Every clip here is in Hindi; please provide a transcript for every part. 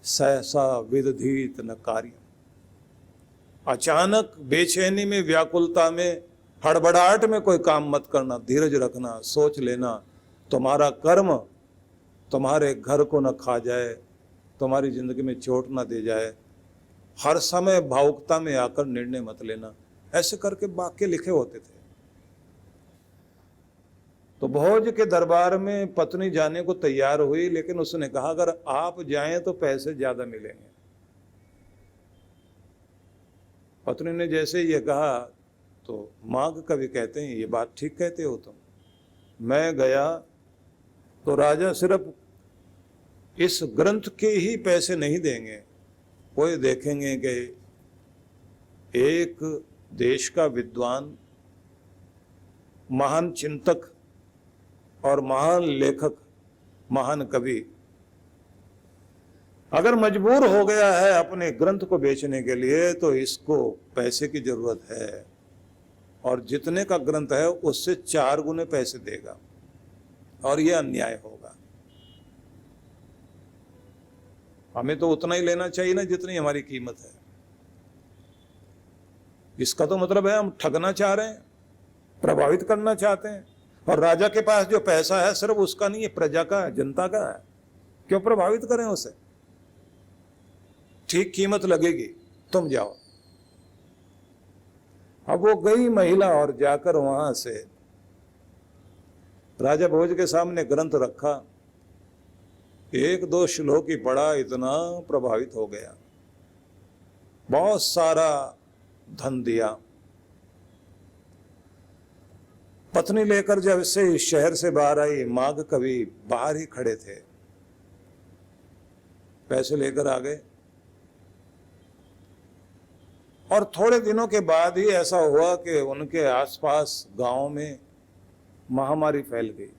सहसा विदधीत न कार्य। अचानक बेचैनी में, व्याकुलता में, हड़बड़ाहट में कोई काम मत करना। धीरज रखना, सोच लेना तुम्हारा कर्म तुम्हारे घर को न खा जाए, तुम्हारी जिंदगी में चोट न दे जाए। हर समय भावुकता में आकर निर्णय मत लेना। ऐसे करके वाक्य लिखे होते थे। तो भोज के दरबार में पत्नी जाने को तैयार हुई, लेकिन उसने कहा अगर आप जाएं तो पैसे ज्यादा मिलेंगे। पत्नी ने जैसे ये कहा तो माघ कवि कहते हैं ये बात ठीक कहते हो तुम। मैं गया तो राजा सिर्फ इस ग्रंथ के ही पैसे नहीं देंगे, वो देखेंगे कि एक देश का विद्वान, महान चिंतक और महान लेखक, महान कवि अगर मजबूर हो गया है अपने ग्रंथ को बेचने के लिए तो इसको पैसे की जरूरत है, और जितने का ग्रंथ है उससे 4 गुने पैसे देगा, और यह अन्याय होगा। हमें तो उतना ही लेना चाहिए ना जितनी हमारी कीमत है। इसका तो मतलब है हम ठगना चाह रहे हैं, प्रभावित करना चाहते हैं। और राजा के पास जो पैसा है सिर्फ उसका नहीं है, प्रजा का है, जनता का है। क्यों प्रभावित करें उसे? ठीक कीमत लगेगी, तुम जाओ। अब वो गई महिला और जाकर वहां से राजा भोज के सामने ग्रंथ रखा। 1-2 श्लोक ही पढ़ा, इतना प्रभावित हो गया, बहुत सारा धन दिया। पत्नी लेकर जब से इस शहर से बाहर आई, माघ कवि बाहर ही खड़े थे, पैसे लेकर आ गए। और थोड़े दिनों के बाद ही ऐसा हुआ कि उनके आसपास गांव में महामारी फैल गई।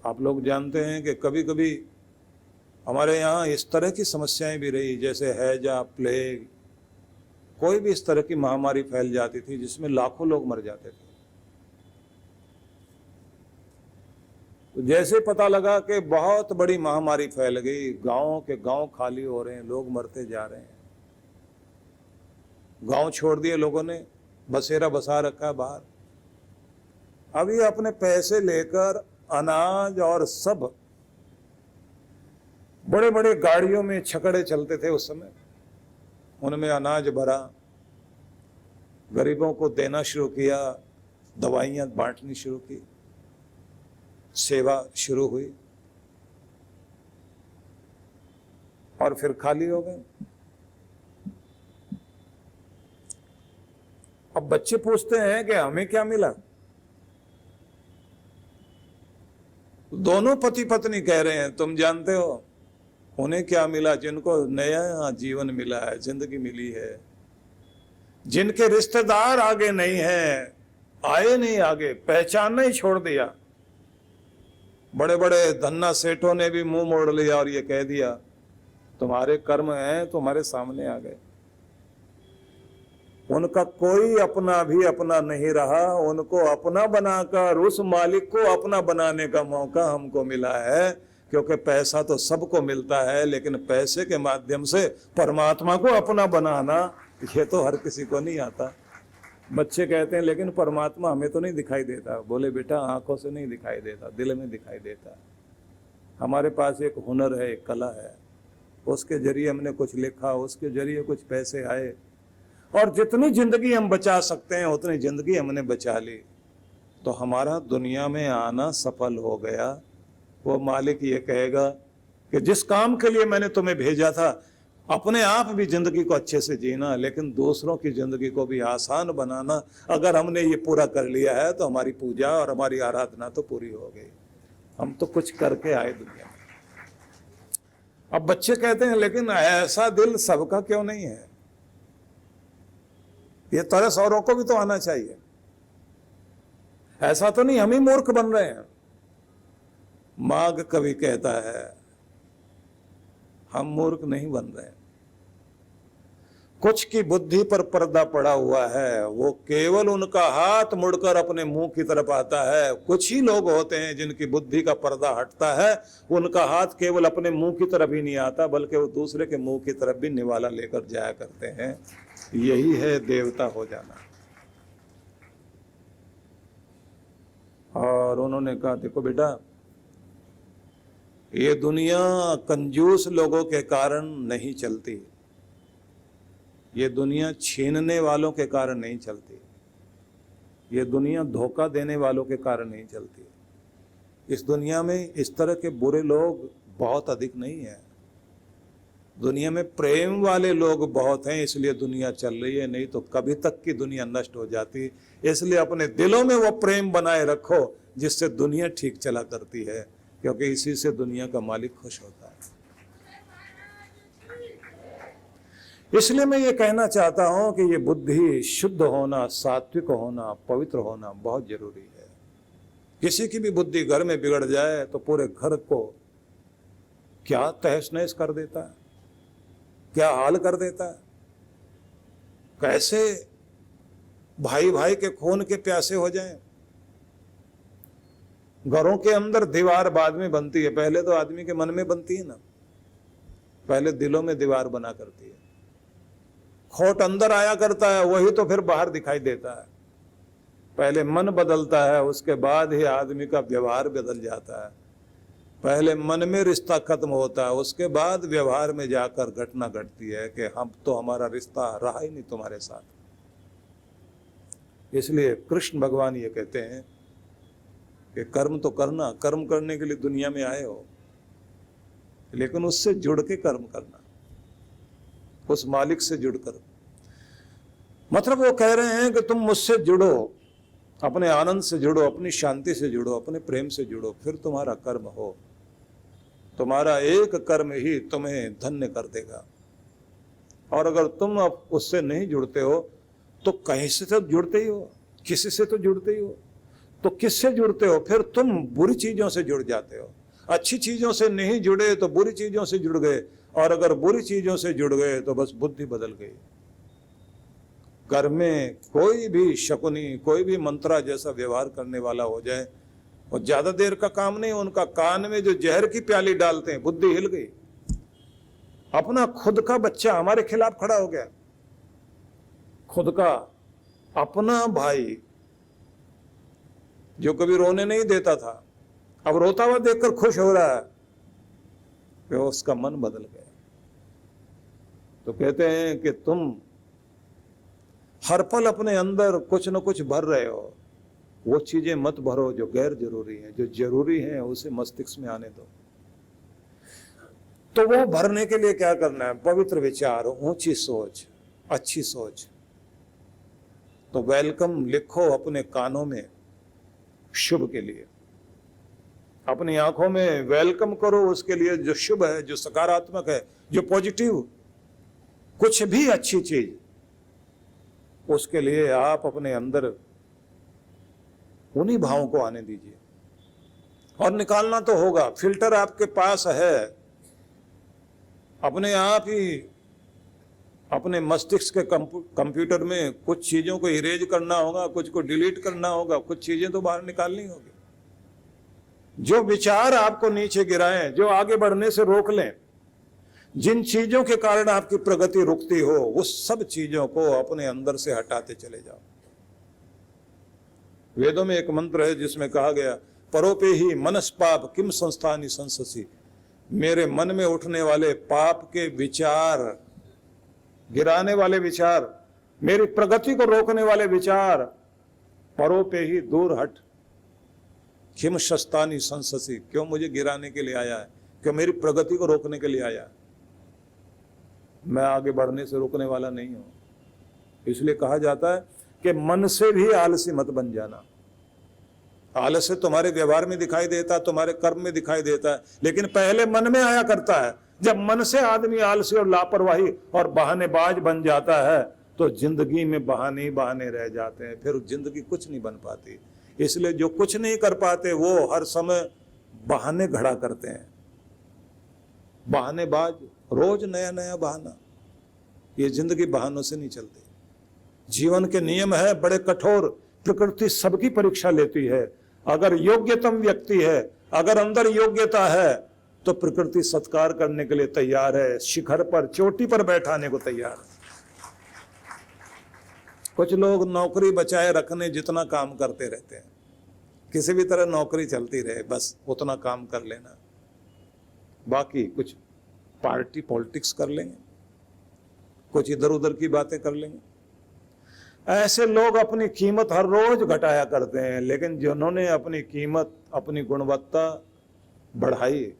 आप लोग जानते हैं कि कभी कभी हमारे यहाँ इस तरह की समस्याएं भी रही, जैसे हैजा, प्लेग, कोई भी इस तरह की महामारी फैल जाती थी जिसमें लाखों लोग मर जाते थे। तो जैसे पता लगा कि बहुत बड़ी महामारी फैल गई, गांवों के गांव खाली हो रहे हैं, लोग मरते जा रहे हैं, गांव छोड़ दिए लोगों ने, बसेरा बसा रखा बाहर। अभी अपने पैसे लेकर अनाज और सब, बड़े बड़े गाड़ियों में छकड़े चलते थे उस समय, उनमें अनाज भरा, गरीबों को देना शुरू किया, दवाइयां बांटनी शुरू की, सेवा शुरू हुई, और फिर खाली हो गए। अब बच्चे पूछते हैं कि हमें क्या मिला? दोनों पति पत्नी कह रहे हैं तुम जानते हो उन्हें क्या मिला? जिनको नया जीवन मिला है, जिंदगी मिली है, जिनके रिश्तेदार आगे नहीं है, आए नहीं आगे, पहचानना ही छोड़ दिया। बड़े बड़े धन्ना सेठों ने भी मुंह मोड़ लिया और ये कह दिया तुम्हारे कर्म हैं, तुम्हारे सामने आ गए। उनका कोई अपना भी अपना नहीं रहा, उनको अपना बनाकर उस मालिक को अपना बनाने का मौका हमको मिला है। क्योंकि पैसा तो सबको मिलता है, लेकिन पैसे के माध्यम से परमात्मा को अपना बनाना ये तो हर किसी को नहीं आता। बच्चे कहते हैं लेकिन परमात्मा हमें तो नहीं दिखाई देता। बोले बेटा आंखों से नहीं दिखाई देता, दिल में दिखाई देता। हमारे पास एक हुनर है, एक कला है, उसके जरिए हमने कुछ लिखा, उसके जरिए कुछ पैसे आए, और जितनी जिंदगी हम बचा सकते हैं उतनी जिंदगी हमने बचा ली, तो हमारा दुनिया में आना सफल हो गया। वो मालिक ये कहेगा कि जिस काम के लिए मैंने तुम्हें भेजा था, अपने आप भी जिंदगी को अच्छे से जीना, लेकिन दूसरों की जिंदगी को भी आसान बनाना। अगर हमने ये पूरा कर लिया है तो हमारी पूजा और हमारी आराधना तो पूरी हो गई। हम तो कुछ करके आए दुनिया में। अब बच्चे कहते हैं लेकिन ऐसा दिल सबका क्यों नहीं है? ये तरस औरों को भी तो आना चाहिए। ऐसा तो नहीं हम ही मूर्ख बन रहे हैं। माघ कवि कहता है हम मूर्ख नहीं बन रहे। कुछ की बुद्धि पर पर्दा पड़ा हुआ है, वो केवल उनका हाथ मुड़कर अपने मुंह की तरफ आता है। कुछ ही लोग होते हैं जिनकी बुद्धि का पर्दा हटता है, उनका हाथ केवल अपने मुंह की तरफ ही नहीं आता बल्कि वो दूसरे के मुंह की तरफ भी निवाला लेकर जाया करते हैं। यही है देवता हो जाना। और उन्होंने कहा, देखो बेटा, ये दुनिया कंजूस लोगों के कारण नहीं चलती, ये दुनिया छीनने वालों के कारण नहीं चलती, ये दुनिया धोखा देने वालों के कारण नहीं चलती। इस दुनिया में इस तरह के बुरे लोग बहुत अधिक नहीं है। दुनिया में प्रेम वाले लोग बहुत हैं, इसलिए दुनिया चल रही है, नहीं तो कभी तक की दुनिया नष्ट हो जाती। इसलिए अपने दिलों में वो प्रेम बनाए रखो जिससे दुनिया ठीक चला करती है, क्योंकि इसी से दुनिया का मालिक खुश होता है। इसलिए मैं ये कहना चाहता हूं कि ये बुद्धि शुद्ध होना, सात्विक होना, पवित्र होना बहुत जरूरी है। किसी की भी बुद्धि घर में बिगड़ जाए तो पूरे घर को क्या तहस नहस कर देता है, क्या हाल कर देता है। कैसे भाई भाई के खून के प्यासे हो जाएं। घरों के अंदर दीवार बाद में बनती है, पहले तो आदमी के मन में बनती है ना, पहले दिलों में दीवार बना करती है। खोट अंदर आया करता है, वही तो फिर बाहर दिखाई देता है। पहले मन बदलता है, उसके बाद ही आदमी का व्यवहार बदल जाता है। पहले मन में रिश्ता खत्म होता है, उसके बाद व्यवहार में जाकर घटना घटती है कि हम तो हमारा रिश्ता रहा ही नहीं तुम्हारे साथ। इसलिए कृष्ण भगवान ये कहते हैं कि कर्म तो करना, कर्म करने के लिए दुनिया में आए हो, लेकिन उससे जुड़ के कर्म करना, उस मालिक से जुड़कर। मतलब वो कह रहे हैं कि तुम मुझसे जुड़ो, अपने आनंद से जुड़ो, अपनी शांति से जुड़ो, अपने प्रेम से जुड़ो, फिर तुम्हारा कर्म हो। तुम्हारा एक कर्म ही तुम्हें धन्य कर देगा। और अगर तुम अब उससे नहीं जुड़ते हो तो कहीं से तो जुड़ते ही हो, किसी से तो जुड़ते ही हो। तो किससे जुड़ते हो? फिर तुम बुरी चीजों से जुड़ जाते हो। अच्छी चीजों से नहीं जुड़े तो बुरी चीजों से जुड़ गए, और अगर बुरी चीजों से जुड़ गए तो बस बुद्धि बदल गई। घर में कोई भी शकुनी, कोई भी मंत्रा जैसा व्यवहार करने वाला हो जाए, और ज्यादा देर का काम नहीं, उनका कान में जो जहर की प्याली डालते हैं, बुद्धि हिल गई। अपना खुद का बच्चा हमारे खिलाफ खड़ा हो गया, खुद का अपना भाई जो कभी रोने नहीं देता था, अब रोता हुआ देखकर खुश हो रहा है, कि उसका मन बदल गया। तो कहते हैं कि तुम हर पल अपने अंदर कुछ न कुछ भर रहे हो, वो चीजें मत भरो जो गैर जरूरी है। जो जरूरी है उसे मस्तिष्क में आने दो। तो वो भरने के लिए क्या करना है? पवित्र विचार, ऊंची सोच, अच्छी सोच। तो वेलकम लिखो अपने कानों में शुभ के लिए, अपनी आंखों में वेलकम करो उसके लिए जो शुभ है, जो सकारात्मक है, जो पॉजिटिव, कुछ भी अच्छी चीज, उसके लिए आप अपने अंदर उन्हीं भावों को आने दीजिए। और निकालना तो होगा, फिल्टर आपके पास है, अपने आप ही अपने मस्तिष्क के कंप्यूटर में कुछ चीजों को इरेज करना होगा, कुछ को डिलीट करना होगा, कुछ चीजें तो बाहर निकालनी होगी। जो विचार आपको नीचे गिराएं, जो आगे बढ़ने से रोक लें, जिन चीजों के कारण आपकी प्रगति रुकती हो, उस सब चीजों को अपने अंदर से हटाते चले जाओ। वेदों में एक मंत्र है जिसमें कहा गया, परोपे ही मनस पाप किम संस्थानी संससी। मेरे मन में उठने वाले पाप के विचार, गिराने वाले विचार, मेरी प्रगति को रोकने वाले विचार, परोपे ही दूर हट। किम शस्तानी संससी, क्यों मुझे गिराने के लिए आया है? क्यों मेरी प्रगति को रोकने के लिए आया है? मैं आगे बढ़ने से रोकने वाला नहीं हूं। इसलिए कहा जाता है कि मन से भी आलसी मत बन जाना। आलस्य तुम्हारे व्यवहार में दिखाई देता, तुम्हारे कर्म में दिखाई देता है, लेकिन पहले मन में आया करता है। जब मन से आदमी आलसी और लापरवाही और बहानेबाज बन जाता है तो जिंदगी में बहाने ही बहाने रह जाते हैं, फिर जिंदगी कुछ नहीं बन पाती। इसलिए जो कुछ नहीं कर पाते वो हर समय बहाने घड़ा करते हैं। बहानेबाज, रोज नया नया बहाना। ये जिंदगी बहानों से नहीं चलती। जीवन के नियम है बड़े कठोर, प्रकृति सबकी परीक्षा लेती है। अगर योग्यतम व्यक्ति है, अगर अंदर योग्यता है, तो प्रकृति सत्कार करने के लिए तैयार है, शिखर पर चोटी पर बैठाने को तैयार है। कुछ लोग नौकरी बचाए रखने जितना काम करते रहते हैं, किसी भी तरह नौकरी चलती रहे, बस उतना काम कर लेना, बाकी कुछ पार्टी पॉलिटिक्स कर लेंगे, कुछ इधर उधर की बातें कर लेंगे। ऐसे लोग अपनी कीमत हर रोज घटाया करते हैं, लेकिन जिन्होंने अपनी कीमत, अपनी गुणवत्ता बढ़ाई,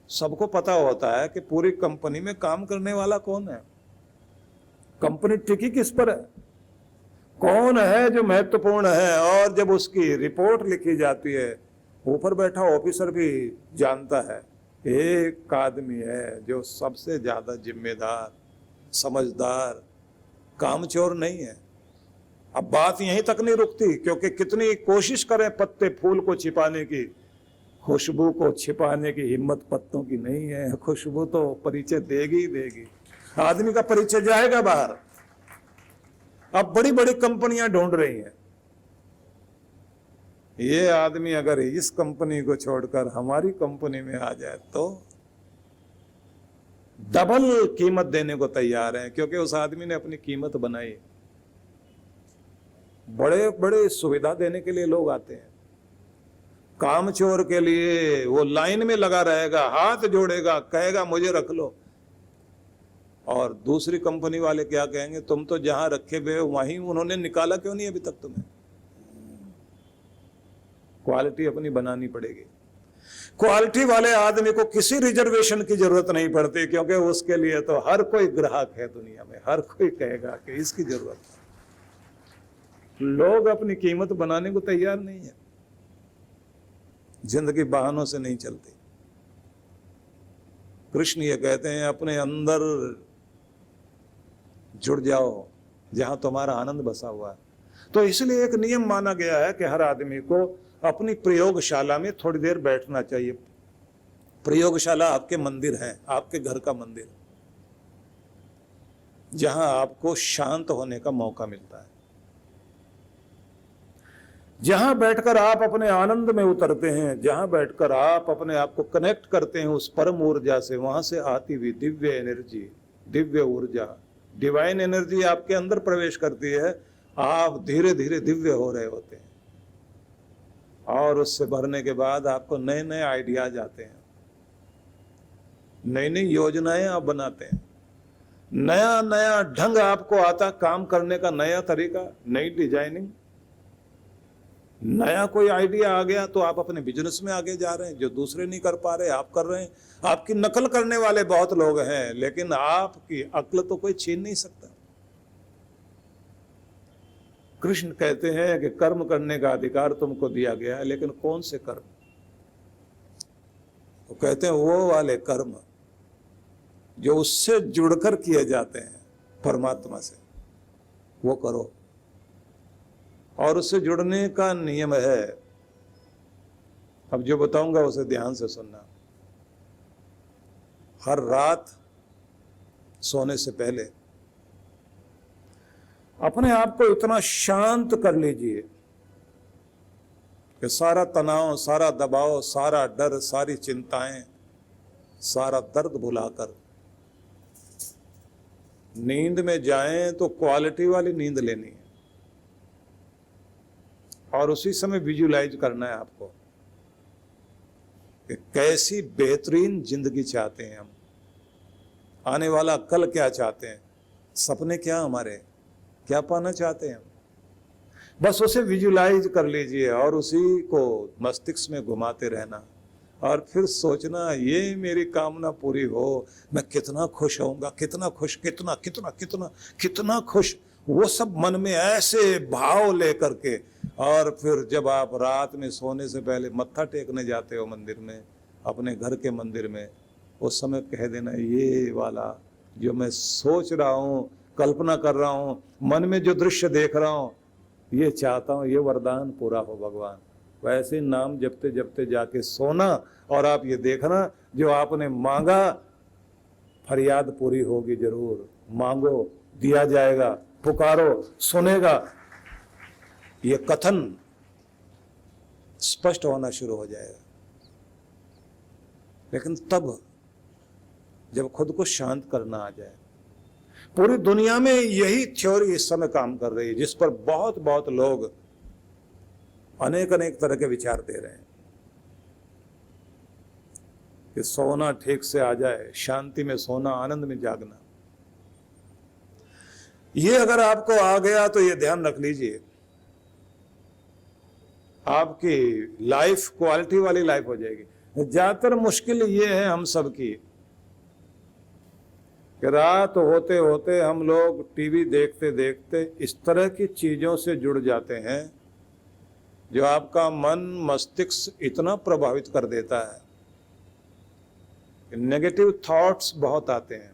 सबको पता होता है कि पूरी कंपनी में काम करने वाला कौन है, कंपनी टिकी किस पर है, कौन है जो महत्वपूर्ण है। और जब उसकी रिपोर्ट लिखी जाती है, ऊपर बैठा ऑफिसर भी जानता है एक आदमी है जो सबसे ज्यादा जिम्मेदार, समझदार, कामचोर नहीं है। अब बात यहीं तक नहीं रुकती, क्योंकि कितनी कोशिश करें पत्ते फूल को छिपाने की, खुशबू को छिपाने की हिम्मत पत्तों की नहीं है। खुशबू तो परिचय देगी ही देगी, आदमी का परिचय जाएगा बाहर। अब बड़ी बड़ी कंपनियां ढूंढ रही हैं, ये आदमी अगर इस कंपनी को छोड़कर हमारी कंपनी में आ जाए तो डबल कीमत देने को तैयार है, क्योंकि उस आदमी ने अपनी कीमत बनाई। बड़े बड़े सुविधा देने के लिए लोग आते हैं, कामचोर के लिए वो लाइन में लगा रहेगा, हाथ जोड़ेगा, कहेगा मुझे रख लो। और दूसरी कंपनी वाले क्या कहेंगे, तुम तो जहां रखे हुए हो वहीं उन्होंने निकाला क्यों नहीं अभी तक तुम्हें। क्वालिटी अपनी बनानी पड़ेगी। क्वालिटी वाले आदमी को किसी रिजर्वेशन की जरूरत नहीं पड़ती, क्योंकि उसके लिए तो हर कोई ग्राहक है दुनिया में, हर कोई कहेगा कि इसकी जरूरत है। लोग अपनी कीमत बनाने को तैयार नहीं है। जिंदगी बहानों से नहीं चलती। कृष्ण ये कहते हैं अपने अंदर जुड़ जाओ जहां तुम्हारा आनंद बसा हुआ है। तो इसलिए एक नियम माना गया है कि हर आदमी को अपनी प्रयोगशाला में थोड़ी देर बैठना चाहिए। प्रयोगशाला आपके मंदिर है, आपके घर का मंदिर, जहां आपको शांत होने का मौका मिलता है, जहां बैठकर आप अपने आनंद में उतरते हैं, जहां बैठकर आप अपने आप को कनेक्ट करते हैं उस परम ऊर्जा से। वहां से आती हुई दिव्य एनर्जी, दिव्य ऊर्जा, डिवाइन एनर्जी आपके अंदर प्रवेश करती है। आप धीरे धीरे दिव्य हो रहे होते हैं, और उससे भरने के बाद आपको नए नए आइडियाज आते हैं, नई नई योजनाएं आप बनाते हैं, नया नया ढंग आपको आता काम करने का, नया तरीका, नई डिजाइनिंग, नया कोई आइडिया आ गया तो आप अपने बिजनेस में आगे जा रहे हैं। जो दूसरे नहीं कर पा रहे आप कर रहे हैं। आपकी नकल करने वाले बहुत लोग हैं, लेकिन आपकी अक्ल तो कोई छीन नहीं सकता। कृष्ण कहते हैं कि कर्म करने का अधिकार तुमको दिया गया है, लेकिन कौन से कर्म? तो कहते हैं वो वाले कर्म जो उससे जुड़कर किए जाते हैं परमात्मा से, वो करो। और उससे जुड़ने का नियम है, अब जो बताऊंगा उसे ध्यान से सुनना। हर रात सोने से पहले अपने आप को इतना शांत कर लीजिए कि सारा तनाव, सारा दबाव, सारा डर, सारी चिंताएं, सारा दर्द भुलाकर नींद में जाएं तो क्वालिटी वाली नींद लेनी है। और उसी समय विजुलाइज करना है आपको कि कैसी बेहतरीन जिंदगी चाहते हैं हम, आने वाला कल क्या चाहते हैं, सपने क्या हमारे, क्या पाना चाहते हैं हम। बस उसे विजुलाइज कर लीजिए और उसी को मस्तिष्क में घुमाते रहना, और फिर सोचना ये मेरी कामना पूरी हो, मैं कितना खुश होऊंगा, कितना खुश, कितना कितना कितना कितना खुश। वो सब मन में ऐसे भाव लेकर के, और फिर जब आप रात में सोने से पहले मत्था टेकने जाते हो मंदिर में, अपने घर के मंदिर में, उस समय कह देना ये वाला जो मैं सोच रहा हूँ, कल्पना कर रहा हूँ, मन में जो दृश्य देख रहा हूँ, ये चाहता हूँ ये वरदान पूरा हो भगवान। वैसे नाम जपते जपते जाके सोना, और आप ये देखना जो आपने मांगा फरियाद पूरी होगी जरूर, मांगो दिया जाएगा, पुकारो सुनेगा, ये कथन स्पष्ट होना शुरू हो जाएगा। लेकिन तब जब खुद को शांत करना आ जाए। पूरी दुनिया में यही थ्योरी इस समय काम कर रही है, जिस पर बहुत बहुत लोग अनेक अनेक तरह के विचार दे रहे हैं कि सोना ठीक से आ जाए, शांति में सोना, आनंद में जागना। ये अगर आपको आ गया तो ये ध्यान रख लीजिए, आपकी लाइफ क्वालिटी वाली लाइफ हो जाएगी। ज्यादातर मुश्किल ये है हम सब की कि रात होते होते हम लोग टीवी देखते देखते इस तरह की चीजों से जुड़ जाते हैं जो आपका मन मस्तिष्क इतना प्रभावित कर देता है कि नेगेटिव थॉट्स बहुत आते हैं।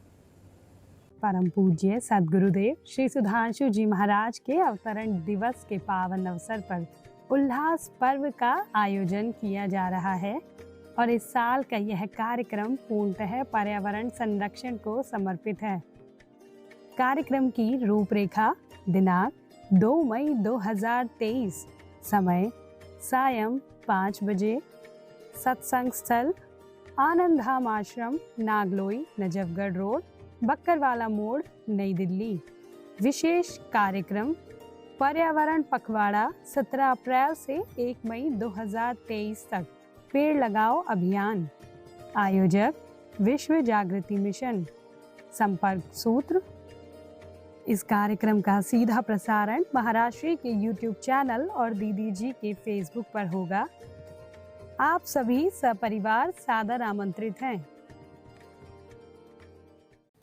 परम पूज्य सद्गुरुदेव श्री सुधांशु जी महाराज के अवतरण दिवस के पावन अवसर पर उल्लास पर्व का आयोजन किया जा रहा है और इस साल का यह कार्यक्रम पूर्णतः पर्यावरण संरक्षण को समर्पित है। कार्यक्रम की रूपरेखा दिनांक 2 मई 2023, समय सायं 5 बजे, सत्संग स्थल आनंद धाम आश्रम, नागलोई, नजफगढ़ रोड, बक्करवाला मोड़, नई दिल्ली। विशेष कार्यक्रम पर्यावरण पखवाड़ा 17 अप्रैल से 1 मई 2023 तक, पेड़ लगाओ अभियान। आयोजक विश्व जागृति मिशन। संपर्क सूत्र। इस कार्यक्रम का सीधा प्रसारण महाराष्ट्र के YouTube चैनल और दीदी जी के फेसबुक पर होगा। आप सभी सपरिवार सादर आमंत्रित हैं।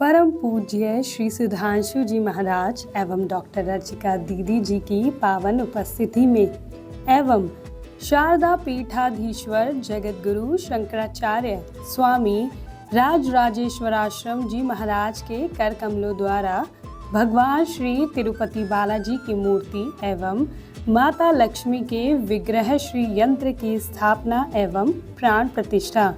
परम पूज्य श्री सुधांशु जी महाराज एवं डॉक्टर अर्चिका दीदी जी की पावन उपस्थिति में एवं शारदा पीठाधीश्वर जगत गुरु शंकराचार्य स्वामी राजराजेश्वराश्रम जी महाराज के कर कमलों द्वारा भगवान श्री तिरुपति बालाजी की मूर्ति एवं माता लक्ष्मी के विग्रह श्री यंत्र की स्थापना एवं प्राण प्रतिष्ठा।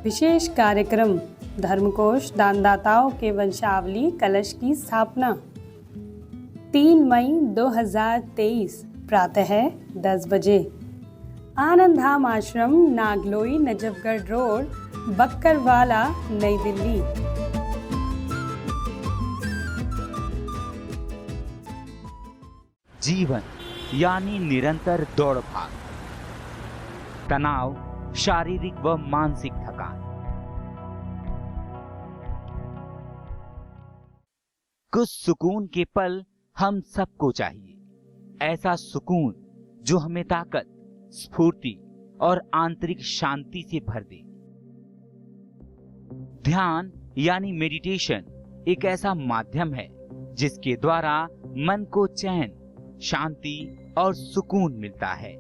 विशेष कार्यक्रम धर्मकोश दानदाताओं के वंशावली कलश की स्थापना। 3 मई 2023 प्रातः 10 बजे, आनंद धाम आश्रम, नागलोई, नजफगढ़ रोड, बक्करवाला, नई दिल्ली। जीवन यानी निरंतर दौड़ भाग, तनाव, शारीरिक व मानसिक थकान। कुछ सुकून के पल हम सबको चाहिए, ऐसा सुकून जो हमें ताकत, स्फूर्ति और आंतरिक शांति से भर दे। ध्यान यानी मेडिटेशन एक ऐसा माध्यम है जिसके द्वारा मन को चैन, शांति और सुकून मिलता है।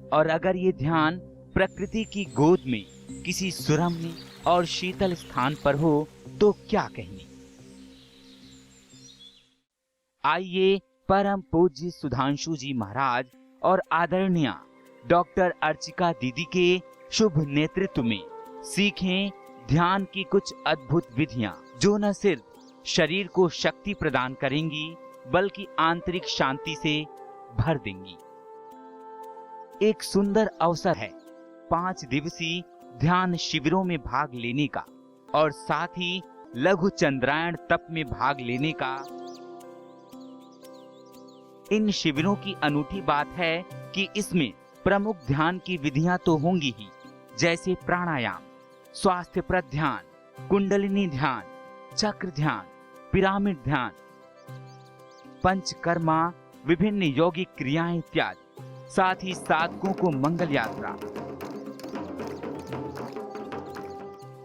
और अगर ये ध्यान प्रकृति की गोद में किसी सुरम्य और शीतल स्थान पर हो तो क्या कहने। आइए परम पूज्य सुधांशु जी महाराज और आदरणीय डॉक्टर अर्चिका दीदी के शुभ नेतृत्व में सीखें ध्यान की कुछ अद्भुत विधियां जो न सिर्फ शरीर को शक्ति प्रदान करेंगी बल्कि आंतरिक शांति से भर देंगी। एक सुंदर अवसर है 5 दिवसीय ध्यान शिविरों में भाग लेने का और साथ ही लघु चंद्रायण तप में भाग लेने का। इन शिविरों की अनूठी बात है कि इसमें प्रमुख ध्यान की विधियां तो होंगी ही, जैसे प्राणायाम, स्वास्थ्यप्रद ध्यान, कुंडलिनी ध्यान, चक्र ध्यान, पिरामिड ध्यान, पंचकर्मा, विभिन्न यौगिक क्रियाएं इत्यादि। साथ ही साधकों को मंगल यात्रा,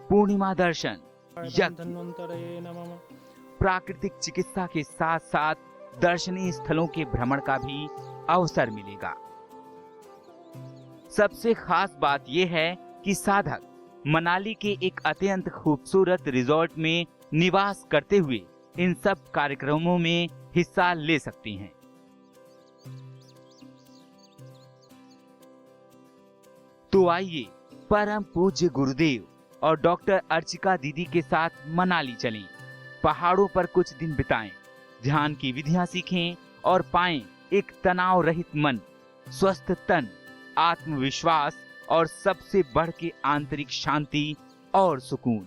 पूर्णिमा दर्शन, यज्ञ, प्राकृतिक चिकित्सा के साथ साथ दर्शनीय स्थलों के भ्रमण का भी अवसर मिलेगा। सबसे खास बात यह है कि साधक मनाली के एक अत्यंत खूबसूरत रिजॉर्ट में निवास करते हुए इन सब कार्यक्रमों में हिस्सा ले सकते हैं। तो आइए परम पूज्य गुरुदेव और डॉक्टर अर्चिका दीदी के साथ मनाली चलें। पहाड़ों पर कुछ दिन बिताएं, ध्यान की विधियां सीखें और पाएं एक तनाव रहित मन, स्वस्थ तन, आत्मविश्वास और सबसे बढ़ के आंतरिक शांति और सुकून।